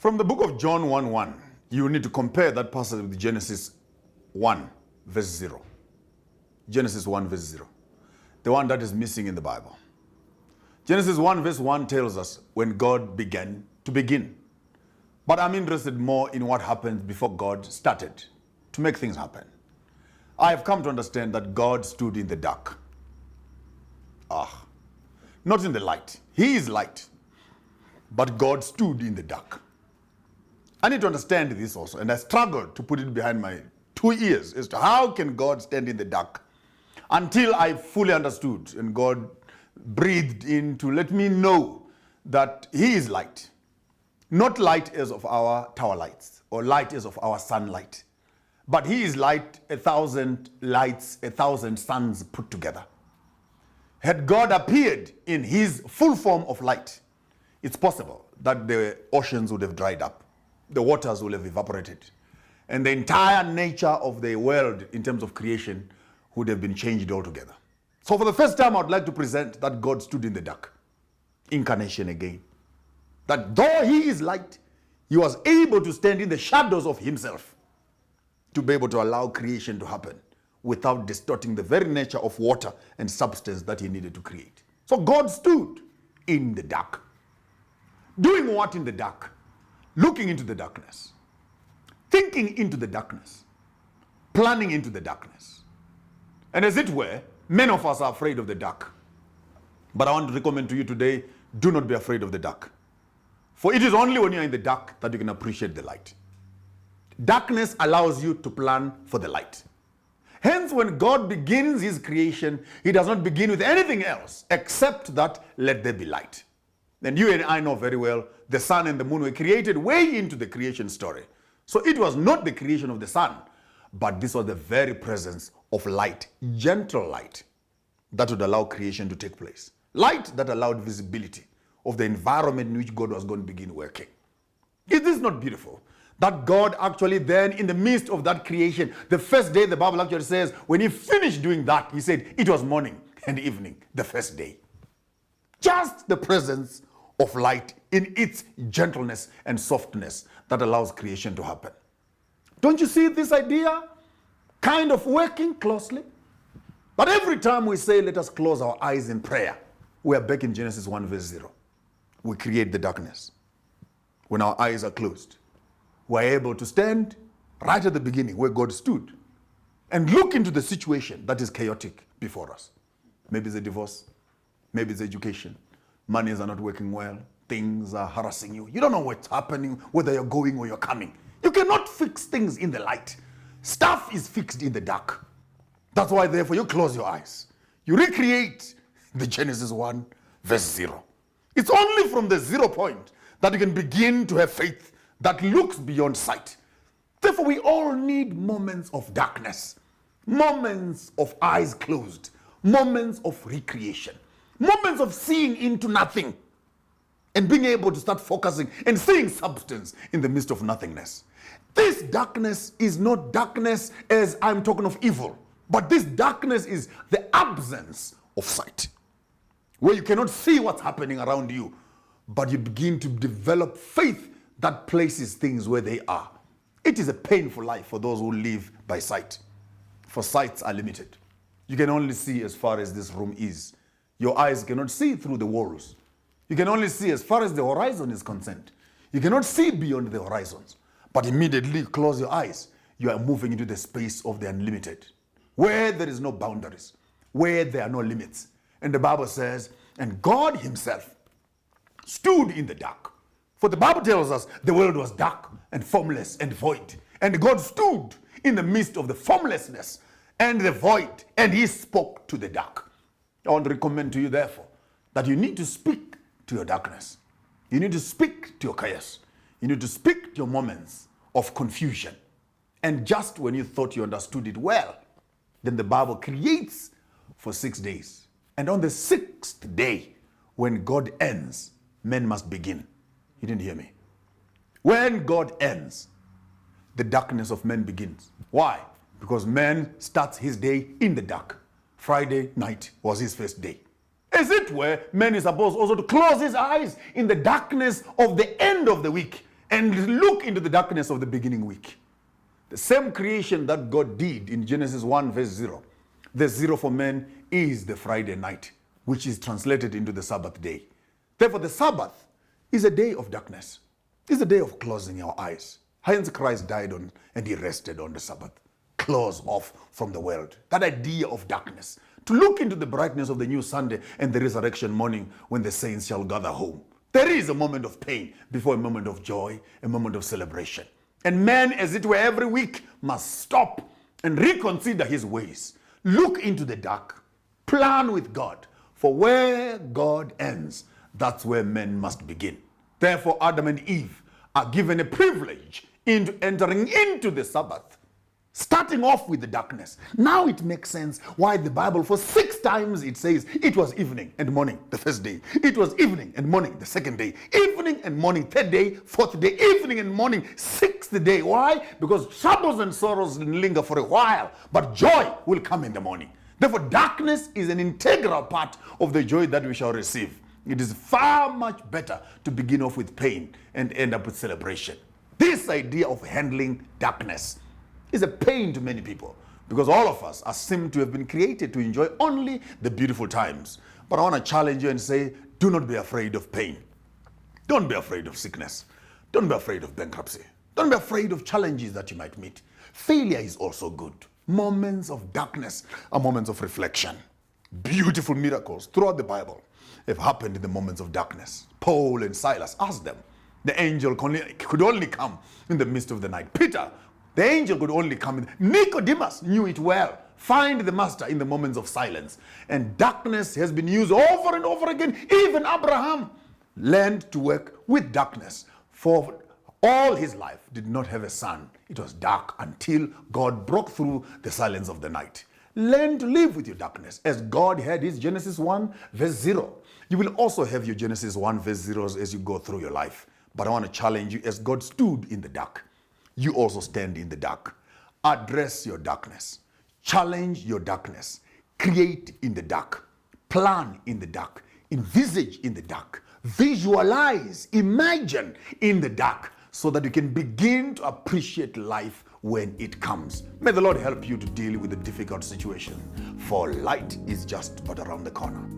From the book of John 1:1, you need to compare that passage with Genesis 1, verse 0. Genesis 1, verse 0. The one that is missing in the Bible. Genesis 1, verse 1 tells us when God began to begin. But I'm interested more in what happened before God started to make things happen. I have come to understand that God stood in the dark. Not in the light. He is light. But God stood in the dark. I need to understand this also, and I struggled to put it behind my 2 ears as to how can God stand in the dark, until I fully understood and God breathed in to let me know that He is light. Not light as of our tower lights or light as of our sunlight, but He is light, 1,000 lights, 1,000 suns put together. Had God appeared in His full form of light, it's possible that the oceans would have dried up, the waters would have evaporated, and the entire nature of the world in terms of creation would have been changed altogether. So for the first time, I would like to present that God stood in the dark. Incarnation again. That though He is light, He was able to stand in the shadows of Himself to be able to allow creation to happen without distorting the very nature of water and substance that He needed to create. So God stood in the dark. Doing what in the dark? Looking into the darkness. Thinking into the darkness. Planning into the darkness. And as it were, many of us are afraid of the dark. But I want to recommend to you today, do not be afraid of the dark. For it is only when you're in the dark that you can appreciate the light. Darkness allows you to plan for the light. Hence, when God begins His creation, He does not begin with anything else except that let there be light. And you and I know very well, the sun and the moon were created way into the creation story. So it was not the creation of the sun, but this was the very presence of light, gentle light, that would allow creation to take place. Light that allowed visibility of the environment in which God was going to begin working. Is this not beautiful? That God actually then, in the midst of that creation, the first day, the Bible actually says, when He finished doing that, He said, it was morning and evening, the first day. Just the presence of light in its gentleness and softness that allows creation to happen. Don't you see this idea kind of working closely? But every time we say, let us close our eyes in prayer, we are back in Genesis 1 verse 0. We create the darkness. When our eyes are closed, we're able to stand right at the beginning where God stood and look into the situation that is chaotic before us. Maybe it's a divorce, maybe it's education, monies are not working well, things are harassing you. You don't know what's happening, whether you're going or you're coming. You cannot fix things in the light. Stuff is fixed in the dark. That's why, therefore, you close your eyes. You recreate the Genesis 1 verse 0. It's only from the 0 point that you can begin to have faith that looks beyond sight. Therefore, we all need moments of darkness, moments of eyes closed, moments of recreation, moments of seeing into nothing and being able to start focusing and seeing substance in the midst of nothingness. This darkness is not darkness as I'm talking of evil, but this darkness is the absence of sight, where you cannot see what's happening around you, but you begin to develop faith that places things where they are. It is a painful life for those who live by sight, for sights are limited. You can only see as far as this room is. Your eyes cannot see through the walls. You can only see as far as the horizon is concerned. You cannot see beyond the horizons. But immediately you close your eyes, you are moving into the space of the unlimited, where there is no boundaries, where there are no limits. And the Bible says, and God Himself stood in the dark. For the Bible tells us the world was dark and formless and void. And God stood in the midst of the formlessness and the void, and He spoke to the dark. I want to recommend to you, therefore, that you need to speak to your darkness. You need to speak to your chaos. You need to speak to your moments of confusion. And just when you thought you understood it well, then the Bible creates for 6 days. And on the 6th day, when God ends, men must begin. You didn't hear me. When God ends, the darkness of men begins. Why? Because man starts his day in the dark. Friday night was his first day. As it were, man is supposed also to close his eyes in the darkness of the end of the week and look into the darkness of the beginning week. The same creation that God did in Genesis 1 verse 0. The 0 for man is the Friday night, which is translated into the Sabbath day. Therefore, the Sabbath is a day of darkness. It's a day of closing our eyes. Hence Christ died on and he rested on the Sabbath. Close off from the world. That idea of darkness. To look into the brightness of the new Sunday and the resurrection morning when the saints shall gather home. There is a moment of pain before a moment of joy, a moment of celebration. And man, as it were every week, must stop and reconsider his ways. Look into the dark. Plan with God. For where God ends, that's where men must begin. Therefore, Adam and Eve are given a privilege into entering into the Sabbath. Starting off with the darkness. Now it makes sense why the Bible for 6 times it says it was evening and morning the first day. It was evening and morning the second day. Evening and morning third day, fourth day. Evening and morning sixth day. Why? Because troubles and sorrows linger for a while, but joy will come in the morning. Therefore, darkness is an integral part of the joy that we shall receive. It is far much better to begin off with pain and end up with celebration. This idea of handling darkness is a pain to many people because all of us are seem to have been created to enjoy only the beautiful times. But I want to challenge you and say, do not be afraid of pain. Don't be afraid of sickness. Don't be afraid of bankruptcy. Don't be afraid of challenges that you might meet. Failure is also good. Moments of darkness are moments of reflection. Beautiful miracles throughout the Bible have happened in the moments of darkness. Paul and Silas, ask them. The angel could only come in the midst of the night. Peter, the angel could only come in. Nicodemus knew it well. Find the master in the moments of silence. And darkness has been used over and over again. Even Abraham learned to work with darkness. For all his life did not have a son. It was dark until God broke through the silence of the night. Learn to live with your darkness. As God had his Genesis 1 verse 0. You will also have your Genesis 1 verse 0 as you go through your life. But I want to challenge you, as God stood in the dark, you also stand in the dark. Address your darkness. Challenge your darkness. Create in the dark. Plan in the dark. Envisage in the dark. Visualize, imagine in the dark so that you can begin to appreciate life when it comes. May the Lord help you to deal with the difficult situation, for light is just but around the corner.